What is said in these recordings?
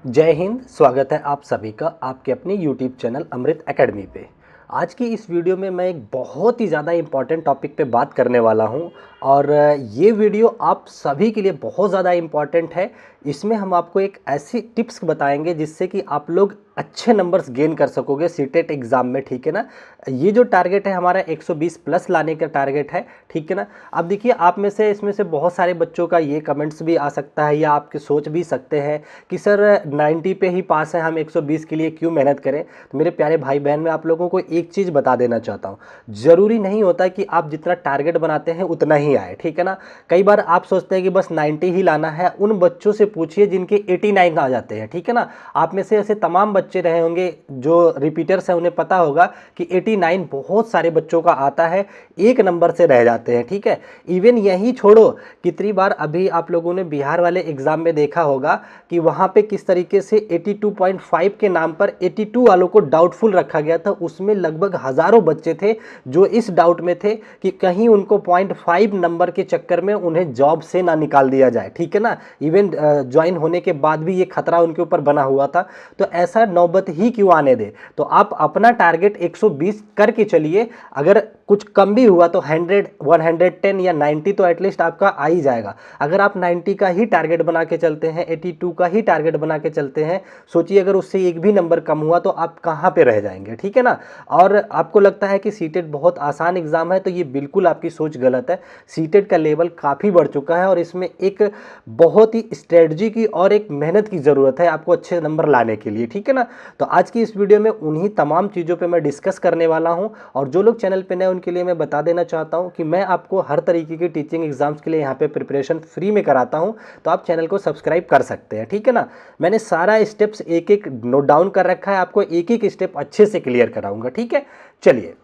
जय हिंद। स्वागत है आप सभी का आपके अपने YouTube चैनल अमृत एकेडमी पे। आज की इस वीडियो में मैं एक बहुत ही ज़्यादा इम्पॉर्टेंट टॉपिक पे बात करने वाला हूं और ये वीडियो आप सभी के लिए बहुत ज़्यादा इम्पॉर्टेंट है। इसमें हम आपको एक ऐसी टिप्स बताएंगे जिससे कि आप लोग अच्छे नंबर्स गेन कर सकोगे सीटेट एग्ज़ाम में, ठीक है ना। ये जो टारगेट है हमारा 120 प्लस लाने का टारगेट है, ठीक है ना। अब देखिए, आप में से इसमें से बहुत सारे बच्चों का ये कमेंट्स भी आ सकता है या आपके सोच भी सकते हैं कि सर 90 पे ही पास है, हम 120 के लिए क्यों मेहनत करें। तो मेरे प्यारे भाई बहन, मैं आप लोगों को एक चीज़ बता देना चाहता हूँ, ज़रूरी नहीं होता कि आप जितना टारगेट बनाते हैं उतना ही आए, ठीक है ना। कई बार आप सोचते हैं कि बस 90 ही लाना है, उन बच्चों से पूछिए जिनके 89 आ जाते हैं, ठीक है ना। आप में से ऐसे तमाम बच्चे रहे होंगे जो रिपीटर्स हैं, उन्हें पता होगा कि 89 बहुत सारे बच्चों का आता है, एक नंबर से रह जाते हैं, ठीक है। इवन यही छोड़ो, कितनी बार अभी आप लोगों ने बिहार वाले एग्जाम में देखा होगा कि वहाँ पे किस तरीके से 82.5 के नाम पर 82 वालों को डाउटफुल रखा गया था। उसमें लगभग हज़ारों बच्चे थे जो इस डाउट में थे कि कहीं उनको 0.5 नंबर के चक्कर में उन्हें जॉब से ना निकाल दिया जाए, ठीक है ना। इवन ज्वाइन होने के बाद भी ये खतरा उनके ऊपर बना हुआ था। तो ऐसा नौबत ही क्यों आने दे। तो आप अपना टारगेट 120 करके चलिए। अगर कुछ कम भी हुआ तो 100, 110 या 90 तो एटलीस्ट आपका आ ही जाएगा। अगर आप 90 का ही टारगेट बना के चलते हैं, 82 का ही टारगेट बना के चलते हैं, सोचिए अगर उससे एक भी नंबर कम हुआ तो आप कहाँ पे रह जाएंगे, ठीक है ना। और आपको लगता है कि सीटेट बहुत आसान एग्जाम है, तो ये बिल्कुल आपकी सोच गलत है। सीटेट का लेवल काफ़ी बढ़ चुका है और इसमें एक बहुत ही स्ट्रेटजी की और एक मेहनत की ज़रूरत है आपको अच्छे नंबर लाने के लिए, ठीक है ना। तो आज की इस वीडियो में उन्हीं तमाम चीज़ों पे मैं डिस्कस करने वाला हूं और जो लोग चैनल पे नए उनके लिए मैं बता देना चाहता हूं कि मैं आपको हर तरीके की टीचिंग एग्जाम्स के लिए यहाँ पे प्रिपरेशन फ्री में कराता हूं। तो आप चैनल को सब्सक्राइब कर सकते हैं, ठीक है ना। मैंने सारा स्टेप्स एक एक नोट डाउन कर रखा है, आपको एक एक स्टेप अच्छे से क्लियर कराऊंगा, ठीक है। चलिए,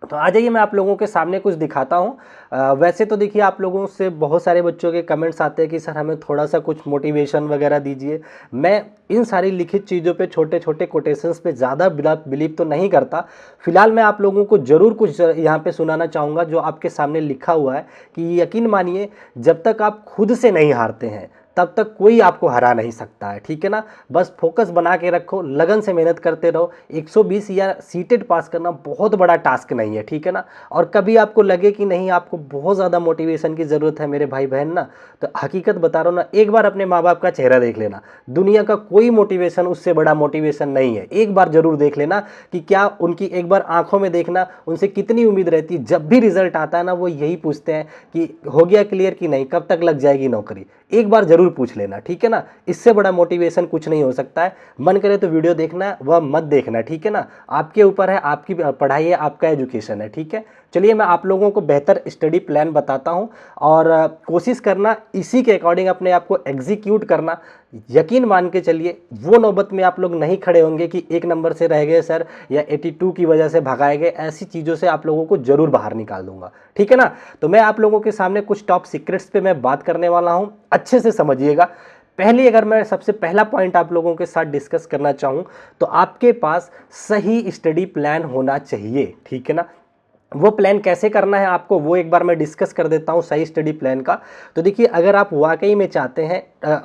तो आ जाइए, मैं आप लोगों के सामने कुछ दिखाता हूँ। वैसे तो देखिए, आप लोगों से बहुत सारे बच्चों के कमेंट्स आते हैं कि सर हमें थोड़ा सा कुछ मोटिवेशन वगैरह दीजिए। मैं इन सारी लिखित चीज़ों पे, छोटे छोटे कोटेशंस पे ज़्यादा बिलीव तो नहीं करता। फिलहाल मैं आप लोगों को ज़रूर कुछ यहाँ पे सुनाना चाहूँगा जो आपके सामने लिखा हुआ है कि यकीन मानिए, जब तक आप खुद से नहीं हारते हैं तब तक कोई आपको हरा नहीं सकता है, ठीक है ना। बस फोकस बना के रखो, लगन से मेहनत करते रहो। 120 या सीटेट पास करना बहुत बड़ा टास्क नहीं है, ठीक है ना। और कभी आपको लगे कि नहीं, आपको बहुत ज़्यादा मोटिवेशन की ज़रूरत है मेरे भाई बहन ना, तो हकीकत बता रहा हूँ ना, एक बार अपने माँ बाप का चेहरा देख लेना। दुनिया का कोई मोटिवेशन उससे बड़ा मोटिवेशन नहीं है। एक बार जरूर देख लेना कि क्या उनकी, एक बार आंखों में देखना उनसे कितनी उम्मीद रहती है। जब भी रिजल्ट आता है ना, वो यही पूछते हैं कि हो गया क्लियर कि नहीं, कब तक लग जाएगी नौकरी। एक बार जरूर पूछ लेना, ठीक है ना। इससे बड़ा मोटिवेशन कुछ नहीं हो सकता है। मन करे तो वीडियो देखना, वह मत देखना, ठीक है ना। आपके ऊपर है, आपकी पढ़ाई है, आपका एजुकेशन है, ठीक है। चलिए, मैं आप लोगों को बेहतर स्टडी प्लान बताता हूं और कोशिश करना इसी के अकॉर्डिंग अपने आप को एग्जीक्यूट करना। यकीन मान के चलिए, वो नौबत में आप लोग नहीं खड़े होंगे कि एक नंबर से रह गए सर, या 82 की वजह से भगाए गए। ऐसी चीज़ों से आप लोगों को जरूर बाहर निकाल दूंगा, ठीक है ना। तो मैं आप लोगों के सामने कुछ टॉप सीक्रेट्स पे मैं बात करने वाला हूं, अच्छे से समझिएगा। पहले, अगर मैं सबसे पहला पॉइंट आप लोगों के साथ डिस्कस करना चाहूं, तो आपके पास सही स्टडी प्लान होना चाहिए, ठीक है ना। वो प्लान कैसे करना है आपको, वो एक बार मैं डिस्कस कर देता हूँ सही स्टडी प्लान का। तो देखिए, अगर आप वाकई में चाहते हैं,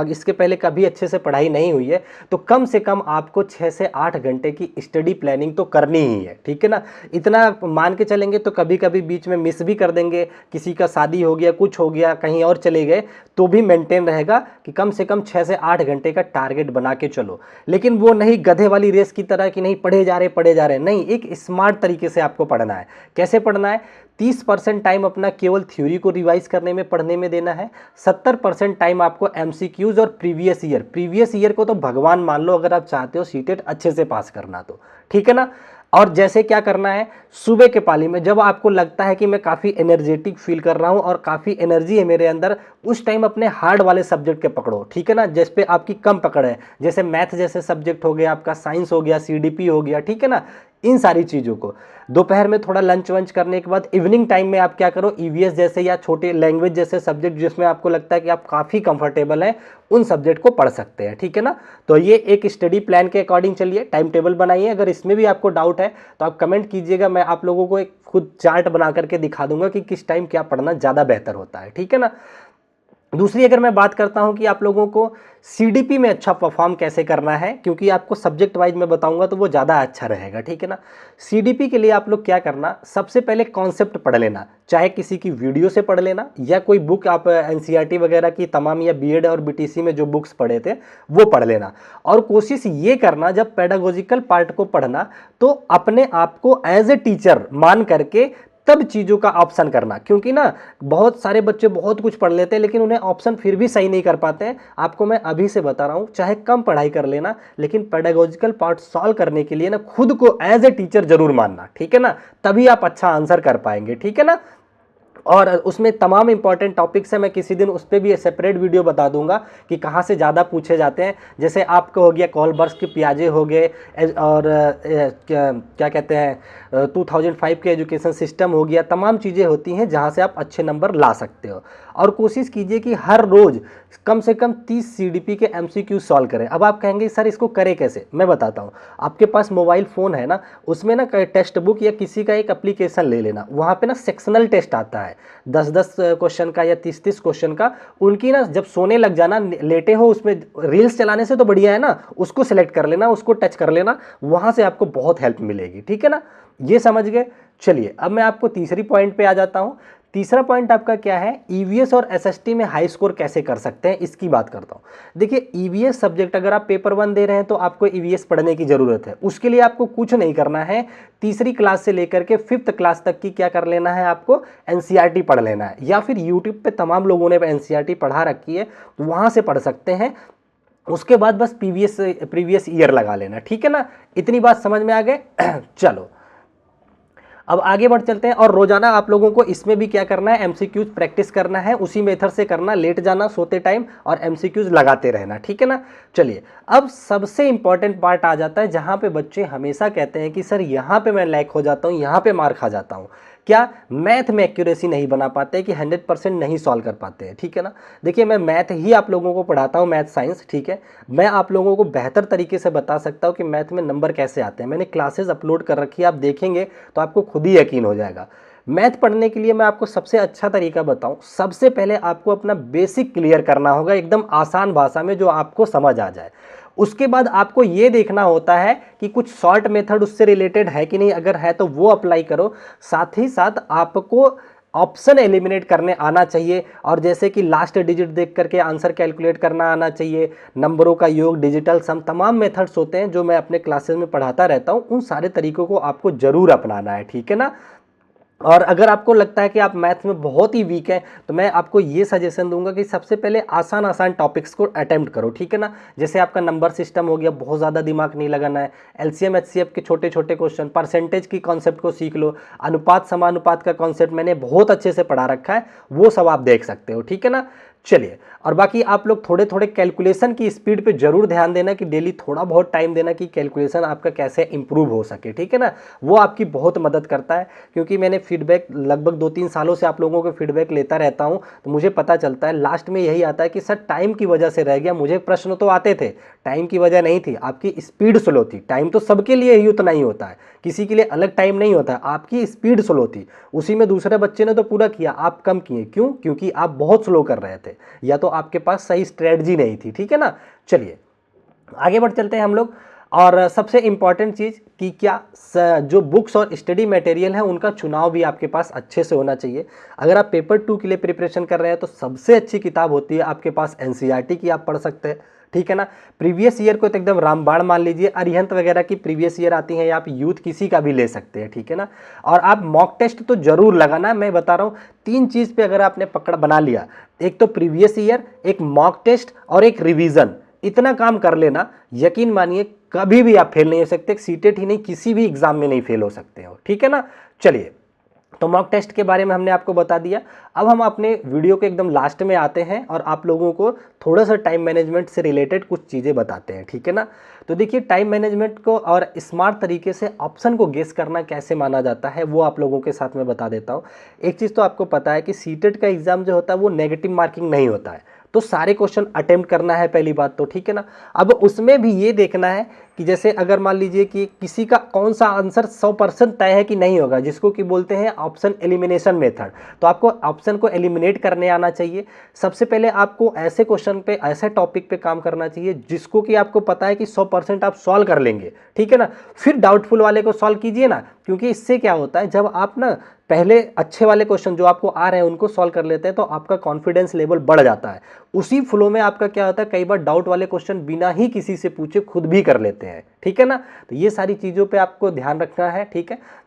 इसके पहले कभी अच्छे से पढ़ाई नहीं हुई है, तो कम से कम आपको 6 से 8 घंटे की स्टडी प्लानिंग तो करनी ही है, ठीक है ना। इतना मान के चलेंगे तो कभी कभी बीच में मिस भी कर देंगे, किसी का शादी हो गया, कुछ हो गया, कहीं और चले गए, तो भी मेंटेन रहेगा कि कम से कम 6 से 8 घंटे का टारगेट बना के चलो। लेकिन वो नहीं गधे वाली रेस की तरह कि नहीं पढ़े जा रहे, नहीं, एक स्मार्ट तरीके से आपको पढ़ना है। कैसे पढ़ना है? 30% टाइम अपना केवल थ्योरी को रिवाइज करने में, पढ़ने में देना है। 70% टाइम आपको एमसीक्यूज और प्रीवियस ईयर को तो भगवान मान लो, अगर आप चाहते हो सीटेट अच्छे से पास करना तो, ठीक है ना। और जैसे क्या करना है, सुबह के पाली में जब आपको लगता है कि मैं काफ़ी एनर्जेटिक फील कर रहा हूं और काफ़ी एनर्जी है मेरे अंदर, उस टाइम अपने हार्ड वाले सब्जेक्ट के पकड़ो, ठीक है ना, जिस पे आपकी कम पकड़ है। जैसे मैथ जैसे सब्जेक्ट हो गया, आपका साइंस हो गया, सीडीपी हो गया, ठीक है ना। इन सारी चीज़ों को दोपहर में थोड़ा लंच वंच करने के बाद इवनिंग टाइम में आप क्या करो, ईवीएस जैसे या छोटे लैंग्वेज जैसे सब्जेक्ट जिसमें आपको लगता है कि आप काफ़ी कंफर्टेबल हैं, उन सब्जेक्ट को पढ़ सकते हैं, ठीक है ना। तो ये एक स्टडी प्लान के अकॉर्डिंग चलिए, टाइम टेबल बनाइए। अगर इसमें भी आपको डाउट है तो आप कमेंट कीजिएगा, मैं आप लोगों को एक खुद चार्ट बना करके दिखा दूंगा कि किस टाइम क्या पढ़ना ज़्यादा बेहतर होता है, ठीक है ना। दूसरी अगर मैं बात करता हूं कि आप लोगों को सीडीपी में अच्छा परफॉर्म कैसे करना है, क्योंकि आपको सब्जेक्ट वाइज मैं बताऊंगा तो वो ज़्यादा अच्छा रहेगा, ठीक है ना। सीडीपी के लिए आप लोग क्या करना, सबसे पहले कॉन्सेप्ट पढ़ लेना, चाहे किसी की वीडियो से पढ़ लेना या कोई बुक आप एनसीईआरटी वगैरह की तमाम या बीएड और बीटीसी में जो बुक्स पढ़े थे वो पढ़ लेना। और कोशिश ये करना जब पेडागोजिकल पार्ट को पढ़ना तो अपने आप को एज ए टीचर मान करके तब चीज़ों का ऑप्शन करना, क्योंकि ना बहुत सारे बच्चे बहुत कुछ पढ़ लेते हैं लेकिन उन्हें ऑप्शन फिर भी सही नहीं कर पाते हैं। आपको मैं अभी से बता रहा हूँ, चाहे कम पढ़ाई कर लेना लेकिन पेडागोजिकल पार्ट सॉल्व करने के लिए ना खुद को एज ए टीचर जरूर मानना, ठीक है ना, तभी आप अच्छा आंसर कर पाएंगे, ठीक है ना। और उसमें तमाम इंपॉर्टेंट टॉपिक्स हैं, मैं किसी दिन उस पर भी सेपरेट वीडियो बता दूंगा कि कहाँ से ज़्यादा पूछे जाते हैं। जैसे आपको हो गया कॉलबर्ग्स के पियाजे हो गए, और क्या कहते हैं 2005 के एजुकेशन सिस्टम हो गया, तमाम चीज़ें होती हैं जहाँ से आप अच्छे नंबर ला सकते हो। और कोशिश कीजिए कि हर रोज़ कम से कम 30 सीडीपी के एमसीक्यू सॉल्व करें। अब आप कहेंगे सर इसको करें कैसे, मैं बताता हूँ। आपके पास मोबाइल फ़ोन है ना, उसमें ना टेक्स्ट बुक या किसी का एक एप्लीकेशन ले लेना, वहाँ पे ना सेक्शनल टेस्ट आता है 10-10 क्वेश्चन का या 30-30 क्वेश्चन का। उनकी ना जब सोने लग जाना, लेटे हो, उसमें रील्स चलाने से तो बढ़िया है ना, उसको सिलेक्ट कर लेना, उसको टच कर लेना, वहाँ से आपको बहुत हेल्प मिलेगी, ठीक है ना। ये समझ गए। चलिए अब मैं आपको तीसरी पॉइंट पे आ जाता हूँ। तीसरा पॉइंट आपका क्या है, ईवीएस और एसएसटी में हाई स्कोर कैसे कर सकते हैं, इसकी बात करता हूँ। देखिए ईवीएस सब्जेक्ट अगर आप पेपर 1 दे रहे हैं तो आपको ईवीएस पढ़ने की ज़रूरत है। उसके लिए आपको कुछ नहीं करना है, तीसरी क्लास से लेकर के 5th क्लास तक की क्या कर लेना है, आपको एनसीईआरटी पढ़ लेना है, या फिर यूट्यूब पे तमाम लोगों ने एनसीईआरटी पढ़ा रखी है तो वहाँ से पढ़ सकते हैं। उसके बाद बस प्रीवियस ईयर लगा लेना, ठीक है ना। इतनी बात समझ में आ गए। चलो अब आगे बढ़ चलते हैं। और रोजाना आप लोगों को इसमें भी क्या करना है, एमसीक्यूज प्रैक्टिस करना है, उसी मेथड से करना, लेट जाना सोते टाइम और एमसीक्यूज लगाते रहना, ठीक है ना। चलिए अब सबसे इंपॉर्टेंट पार्ट आ जाता है जहां पे बच्चे हमेशा कहते हैं कि सर यहाँ पे मैं लैक हो जाता हूँ, यहाँ पे मार खा जाता हूँ, क्या मैथ में एक्यूरेसी नहीं बना पाते कि 100% नहीं सॉल्व कर पाते हैं, ठीक है ना। देखिए मैं मैथ ही आप लोगों को पढ़ाता हूँ, मैथ साइंस, ठीक है। मैं आप लोगों को बेहतर तरीके से बता सकता हूँ कि मैथ में नंबर कैसे आते हैं। मैंने क्लासेस अपलोड कर रखी है, आप देखेंगे तो आपको खुद ही यकीन हो जाएगा। मैथ पढ़ने के लिए मैं आपको सबसे अच्छा तरीका बताऊं, सबसे पहले आपको अपना बेसिक क्लियर करना होगा एकदम आसान भाषा में जो आपको समझ आ जाए। उसके बाद आपको ये देखना होता है कि कुछ शॉर्ट मेथड उससे रिलेटेड है कि नहीं, अगर है तो वो अप्लाई करो। साथ ही साथ आपको ऑप्शन एलिमिनेट करने आना चाहिए, और जैसे कि लास्ट डिजिट देख करके आंसर कैलकुलेट करना आना चाहिए, नंबरों का योग, डिजिटल सम, तमाम मेथड्स होते हैं जो मैं अपने क्लासेस में पढ़ाता रहता हूं। उन सारे तरीकों को आपको जरूर अपनाना है, ठीक है ना। और अगर आपको लगता है कि आप मैथ्स में बहुत ही वीक हैं तो मैं आपको ये सजेशन दूंगा कि सबसे पहले आसान आसान टॉपिक्स को अटेम्प्ट करो, ठीक है ना। जैसे आपका नंबर सिस्टम हो गया, बहुत ज़्यादा दिमाग नहीं लगाना है। एलसीएम एचसीएफ के छोटे छोटे क्वेश्चन, परसेंटेज की कॉन्सेप्ट को सीख लो, अनुपात समानुपात का कॉन्सेप्ट मैंने बहुत अच्छे से पढ़ा रखा है, वो सब आप देख सकते हो, ठीक है ना। चलिए और बाकी आप लोग थोड़े थोड़े कैलकुलेशन की स्पीड पे जरूर ध्यान देना कि डेली थोड़ा बहुत टाइम देना कि कैलकुलेशन आपका कैसे इंप्रूव हो सके, ठीक है ना। वो आपकी बहुत मदद करता है, क्योंकि मैंने फीडबैक लगभग 2-3 सालों से आप लोगों के फीडबैक लेता रहता हूं, तो मुझे पता चलता है लास्ट में यही आता है कि सर टाइम की वजह से रह गया। मुझे प्रश्न तो आते थे, टाइम की वजह नहीं थी, आपकी स्पीड स्लो थी। टाइम तो सबके लिए ही उतना ही होता है, किसी के लिए अलग टाइम नहीं होता है, आपकी स्पीड स्लो थी। उसी में दूसरे बच्चे ने तो पूरा किया, आप कम किए, क्यों? क्योंकि आप बहुत स्लो कर रहे थे, या तो आपके पास सही स्ट्रेटजी नहीं थी, ठीक है ना। चलिए आगे बढ़ चलते हैं हम लोग। और सबसे इंपॉर्टेंट चीज़ कि क्या जो बुक्स और स्टडी मटेरियल है उनका चुनाव भी आपके पास अच्छे से होना चाहिए। अगर आप पेपर 2 के लिए प्रिपरेशन कर रहे हैं तो सबसे अच्छी किताब होती है आपके पास एनसीईआरटी की, आप पढ़ सकते हैं, ठीक है ना। प्रीवियस ईयर को तो एकदम रामबाण मान लीजिए, अरिहंत वगैरह की प्रीवियस ईयर आती है, या आप यूथ किसी का भी ले सकते हैं, ठीक है ना। और आप मॉक टेस्ट तो जरूर लगाना, मैं बता रहा हूँ 3 चीज़ पे अगर आपने पकड़ बना लिया, एक तो प्रीवियस ईयर, एक मॉक टेस्ट और एक रिवीजन, इतना काम कर लेना, यकीन मानिए कभी भी आप फेल नहीं हो सकते। सीटेट ही नहीं, किसी भी एग्जाम में नहीं फेल हो सकते हो, ठीक है ना। चलिए तो मॉक टेस्ट के बारे में हमने आपको बता दिया। अब हम अपने वीडियो के एकदम लास्ट में आते हैं और आप लोगों को थोड़ा सा टाइम मैनेजमेंट से रिलेटेड कुछ चीज़ें बताते हैं, ठीक है ना। तो देखिए टाइम मैनेजमेंट को और स्मार्ट तरीके से ऑप्शन को गेस करना कैसे माना जाता है वो आप लोगों के साथ में बता देता हूँ। एक चीज़ तो आपको पता है कि सीटेट का एग्जाम जो होता है वो नेगेटिव मार्किंग नहीं होता है, तो सारे क्वेश्चन अटेम्प्ट करना है पहली बात तो, ठीक है ना। अब उसमें भी ये देखना है कि जैसे अगर मान लीजिए कि किसी का कौन सा आंसर 100% तय है कि नहीं होगा, जिसको कि बोलते हैं ऑप्शन एलिमिनेशन मेथड। तो आपको ऑप्शन को एलिमिनेट करने आना चाहिए। सबसे पहले आपको ऐसे क्वेश्चन पे, ऐसे टॉपिक पे काम करना चाहिए जिसको कि आपको पता है कि 100% आप सॉल्व कर लेंगे, ठीक है ना। फिर डाउटफुल वाले को सॉल्व कीजिए ना, क्योंकि इससे क्या होता है, जब आप ना पहले अच्छे वाले क्वेश्चन जो आपको आ रहे हैं उनको सॉल्व कर लेते हैं तो आपका कॉन्फिडेंस लेवल बढ़ जाता है। उसी फ्लो में आपका क्या होता है, कई बार डाउट वाले क्वेश्चन बिना ही किसी से पूछे खुद भी कर लेते हैं, ठीक है ना। तो ये सारी चीज़ों पे आपको ध्यान रखना है, ठीक है।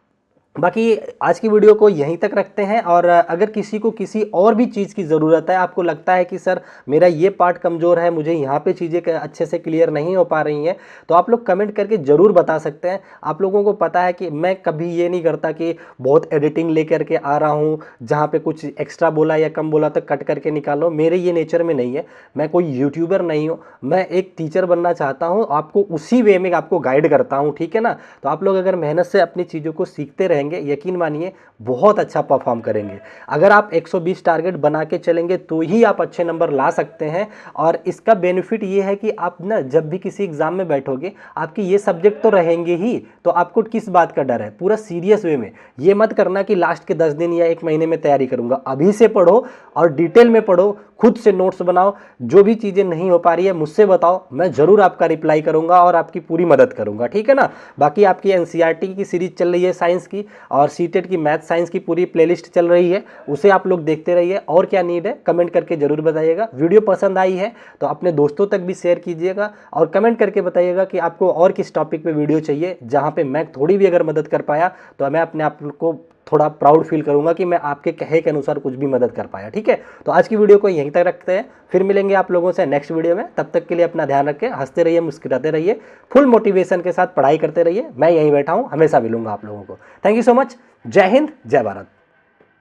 बाकी आज की वीडियो को यहीं तक रखते हैं, और अगर किसी को किसी और भी चीज़ की ज़रूरत है, आपको लगता है कि सर मेरा ये पार्ट कमज़ोर है, मुझे यहाँ पे चीज़ें अच्छे से क्लियर नहीं हो पा रही हैं, तो आप लोग कमेंट करके ज़रूर बता सकते हैं। आप लोगों को पता है कि मैं कभी ये नहीं करता कि बहुत एडिटिंग लेकर के आ रहा हूँ, जहाँ पे कुछ एक्स्ट्रा बोला या कम बोला तो कट करके निकालो, मेरे ये नेचर में नहीं है। मैं कोई यूट्यूबर नहीं हूँ, मैं एक टीचर बनना चाहता हूँ, आपको उसी वे में आपको गाइड करता हूँ, ठीक है ना। तो आप लोग अगर मेहनत से अपनी चीज़ों को सीखते रहेंगे, यकीन मानिए बहुत अच्छा परफॉर्म करेंगे। अगर आप 120 टारगेट बना के चलेंगे तो ही आप अच्छे नंबर ला सकते हैं। और इसका बेनिफिट ये है कि आप ना जब भी किसी एग्जाम में बैठोगे, आपके ये सब्जेक्ट तो रहेंगे ही, तो आपको किस बात का डर है। पूरा सीरियस वे में, ये मत करना कि लास्ट के 10 दिन या 1 महीने में तैयारी करूंगा। अभी से पढ़ो और डिटेल में पढ़ो, खुद से नोट्स बनाओ, जो भी चीज़ें नहीं हो पा रही है मुझसे बताओ, मैं ज़रूर आपका रिप्लाई करूंगा और आपकी पूरी मदद करूंगा, ठीक है ना। बाकी आपकी एनसीईआरटी की सीरीज चल रही है साइंस की, और सीटेट की मैथ साइंस की पूरी प्लेलिस्ट चल रही है, उसे आप लोग देखते रहिए। और क्या नीड है कमेंट करके जरूर बताइएगा। वीडियो पसंद आई है तो अपने दोस्तों तक भी शेयर कीजिएगा, और कमेंट करके बताइएगा कि आपको और किस टॉपिक पे वीडियो चाहिए, जहाँ पे मैं थोड़ी भी अगर मदद कर पाया तो मैं अपने आप को थोड़ा प्राउड फील करूंगा कि मैं आपके कहे के अनुसार कुछ भी मदद कर पाया, ठीक है। तो आज की वीडियो को यहीं तक रखते हैं, फिर मिलेंगे आप लोगों से नेक्स्ट वीडियो में। तब तक के लिए अपना ध्यान रखें, हंसते रहिए, मुस्कुराते रहिए, फुल मोटिवेशन के साथ पढ़ाई करते रहिए। मैं यहीं बैठा हूं, हमेशा मिलूंगा आप लोगों को। Thank you so much. जय हिंद, जय भारत।